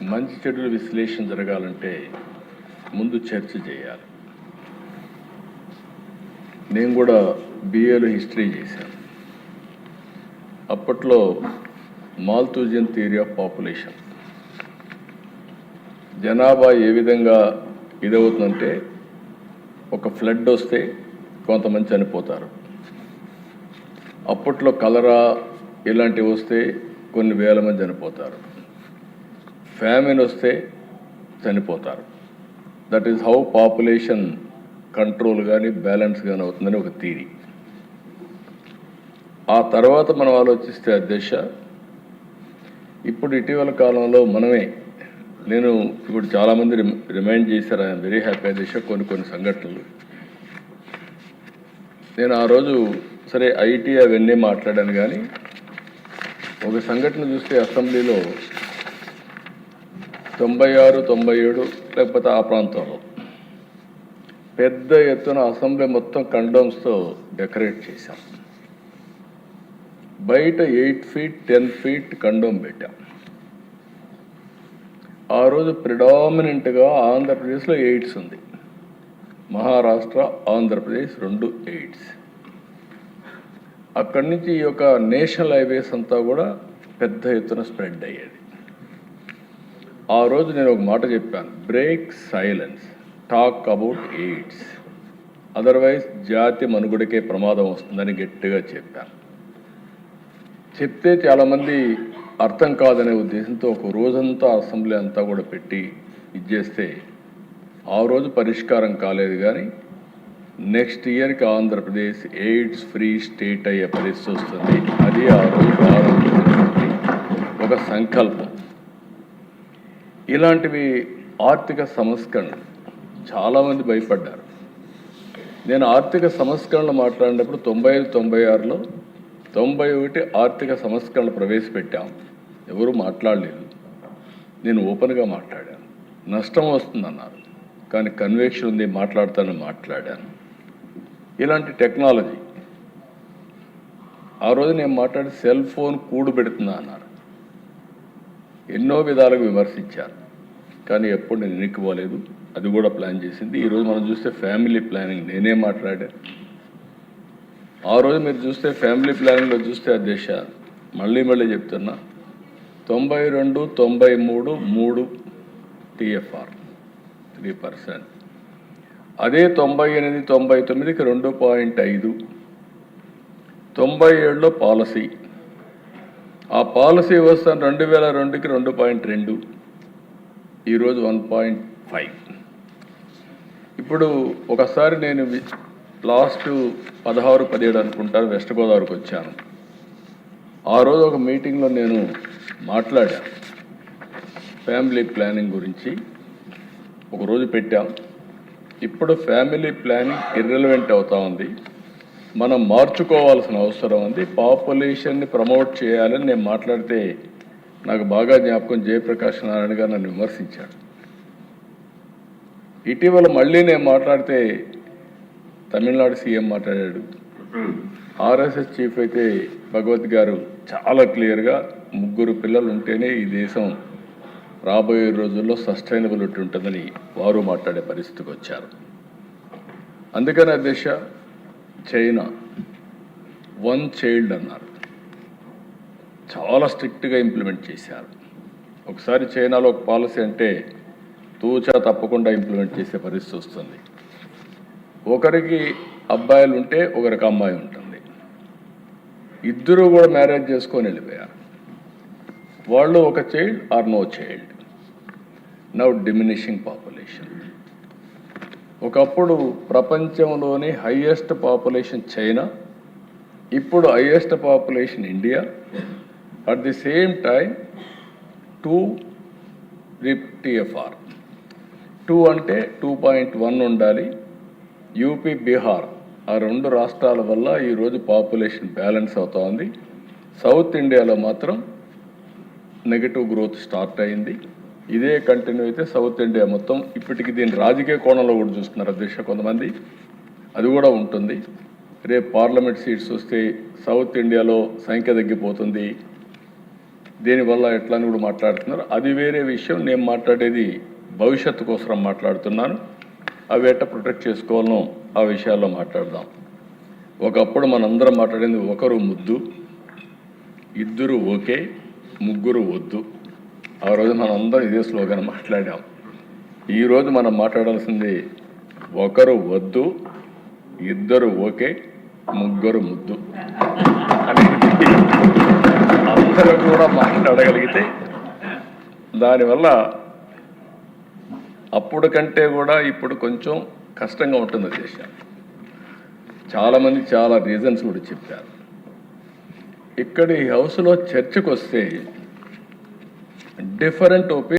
మంచి చెడుల విశ్లేషణ జరగాలంటే ముందు చర్చ చేయాలి. నేను కూడా బిఏలో హిస్టరీ చేశాను. అప్పట్లో మాల్తూజియన్ థియరీ ఆఫ్ పాపులేషన్, జనాభా ఏ విధంగా ఇదవుతుందంటే ఒక ఫ్లడ్ వస్తే కొంతమంది చనిపోతారు. అప్పట్లో కలరా ఇలాంటివి వస్తే కొన్ని వేల మంది చనిపోతారు. ఫ్యామిన్ వస్తే చనిపోతారు. That is how population control కానీ బ్యాలెన్స్ కానీ అవుతుందని ఒక థియరీ. ఆ తర్వాత మనం ఆలోచిస్తే అధ్యక్ష, ఇప్పుడు ఇటీవల కాలంలో నేను ఇప్పుడు చాలామంది రిమైండ్ చేశారు. ఐఎమ్ వెరీ హ్యాపీ అధ్యక్ష. కొన్ని సంఘటనలు నేను ఆ రోజు సరే ఐటీ అవన్నీ మాట్లాడాను, కానీ ఒక సంఘటన చూస్తే అసెంబ్లీలో 96, 97 లేకపోతే ఆ ప్రాంతంలో పెద్ద ఎత్తున అసెంబ్లీ మొత్తం కండోమ్స్తో డెకరేట్ చేశాం. బయట 8 feet 10 feet కండోమ్ పెట్టాం. ఆ రోజు ప్రిడామినెంట్గా ఆంధ్రప్రదేశ్లో ఎయిడ్స్ ఉంది. మహారాష్ట్ర, ఆంధ్రప్రదేశ్ 2 ఎయిడ్స్. అక్కడి నుంచి ఈ యొక్క నేషనల్ హైవేస్ అంతా కూడా పెద్ద ఎత్తున స్ప్రెడ్ అయ్యేది. ఆ రోజు నేను ఒక మాట చెప్పాను, break silence, talk about AIDS, otherwise జాతి మనుగడకే ప్రమాదం వస్తుందని గట్టిగా చెప్పాను. చెప్తే చాలామంది అర్థం కాదనే ఉద్దేశంతో ఒక రోజంతా అసెంబ్లీ అంతా కూడా పెట్టి ఇచ్చేస్తే ఆ రోజు పరిష్కారం కాలేదు. కానీ నెక్స్ట్ ఇయర్కి ఆంధ్రప్రదేశ్ ఎయిడ్స్ ఫ్రీ స్టేట్ అయ్యే పరిస్థితి వస్తుంది. అది ఆ రోజు ఒక సంకల్పం. ఇలాంటివి ఆర్థిక సంస్కరణలు చాలామంది భయపడ్డారు. నేను ఆర్థిక సంస్కరణలు మాట్లాడినప్పుడు 95, 96లో 91 ఆర్థిక సంస్కరణలు ప్రవేశపెట్టాం. ఎవరు మాట్లాడలేదు. నేను ఓపెన్గా మాట్లాడాను. నష్టం వస్తుందన్నారు, కానీ కన్విక్షన్ ఉంది, మాట్లాడాను. ఇలాంటి టెక్నాలజీ ఆ రోజు నేను మాట్లాడి సెల్ ఫోన్ కూడు పెడుతున్నా అన్నారు. ఎన్నో విధాలుగా విమర్శించారు, కానీ ఎప్పుడు నేను ఎన్నికపోలేదు. అది కూడా ప్లాన్ చేసింది. ఈరోజు మనం చూస్తే ఫ్యామిలీ ప్లానింగ్ నేనే మాట్లాడాను. ఆ రోజు మీరు చూస్తే ఫ్యామిలీ ప్లానింగ్లో చూస్తే అధ్యక్ష, మళ్ళీ చెప్తున్నా, 92, 93 3 TFR 3%. అదే 98, 99కి 2.5, 97లో పాలసీ. ఆ పాలసీ వస్తాను 2002కి 2.2, ఈరోజు 1.5. ఇప్పుడు ఒకసారి నేను లాస్ట్ 16, 17 అనుకుంటాను వెస్ట్ గోదావరికి వచ్చాను. ఆ రోజు ఒక మీటింగ్లో నేను మాట్లాడాను ఫ్యామిలీ ప్లానింగ్ గురించి. ఒకరోజు పెట్టాం. ఇప్పుడు ఫ్యామిలీ ప్లానింగ్ ఇర్రెలవెంట్ అవుతా ఉంది. మనం మార్చుకోవాల్సిన అవసరం ఉంది. పాపులేషన్ని ప్రమోట్ చేయాలని నేను మాట్లాడితే నాకు బాగా జ్ఞాపకం, జయప్రకాష్ నారాయణ గారు నన్ను విమర్శించాడు. ఇటీవల మళ్ళీ నేను మాట్లాడితే తమిళనాడు సీఎం మాట్లాడాడు. ఆర్ఎస్ఎస్ చీఫ్ అయితే భగవత్ గారు చాలా క్లియర్గా 3 పిల్లలు ఉంటేనే ఈ దేశం రాబోయే రోజుల్లో సస్టైనబిలిటీ ఉంటుందని వారు మాట్లాడే పరిస్థితికి వచ్చారు. అందుకని అధ్యక్ష, చైనా 1 child అన్నారు. చాలా స్ట్రిక్ట్గా ఇంప్లిమెంట్ చేశారు. ఒకసారి చైనాలో ఒక పాలసీ అంటే తూచా తప్పకుండా ఇంప్లిమెంట్ చేసే పరిస్థితి వస్తుంది. ఒకరికి అబ్బాయిలు ఉంటే ఒకరికి అమ్మాయి ఉంటుంది. ఇద్దరు కూడా మ్యారేజ్ చేసుకొని వెళ్ళిపోయారు. వాళ్ళు ఒక child or no child. Now diminishing population. ఒకప్పుడు ప్రపంచంలోని హైయెస్ట్ పాపులేషన్ చైనా, ఇప్పుడు highest population India. At the same time 2 TFR. 2 అంటే 2.1 ఉండాలి. యూపీ, బీహార్ ఆ 2 రాష్ట్రాల వల్ల ఈరోజు పాపులేషన్ బ్యాలెన్స్ అవుతా ఉంది. సౌత్ ఇండియాలో మాత్రం నెగటివ్ గ్రోత్ స్టార్ట్ అయింది. ఇదే కంటిన్యూ అయితే సౌత్ ఇండియా మొత్తం, ఇప్పటికి దీని రాజకీయ కోణంలో కూడా చూస్తున్నారు అధ్యక్ష కొంతమంది, అది కూడా ఉంటుంది. రేపు పార్లమెంట్ సీట్స్ వస్తే సౌత్ ఇండియాలో సంఖ్య తగ్గిపోతుంది. దీనివల్ల ఎట్లా అని కూడా మాట్లాడుతున్నారు. అది వేరే విషయం. నేను మాట్లాడేది భవిష్యత్తు కోసం మాట్లాడుతున్నాను. అవి ఎట్లా ప్రొటెక్ట్ చేసుకోవాలనో ఆ విషయాల్లో మాట్లాడదాం. ఒకప్పుడు మనందరం మాట్లాడింది ఒకరు ముద్దు, ఇద్దరు ఓకే, ముగ్గురు వద్దు. ఆ రోజు మనందరం ఇదే స్లోగన్ మాట్లాడాం. ఈరోజు మనం మాట్లాడాల్సింది ఒకరు వద్దు, ఇద్దరు ఓకే, ముగ్గురు ముద్దు అనేది అందరూ కూడా మాట్లాడగలిగితే దానివల్ల అప్పుడు కంటే కూడా ఇప్పుడు కొంచెం కష్టంగా ఉంటుంది దేశం. చాలామంది చాలా రీజన్స్ కూడా చెప్పారు. ఇక్కడ ఈ హౌస్లో చర్చకు వస్తే డిఫరెంట్ ఒపీనియన్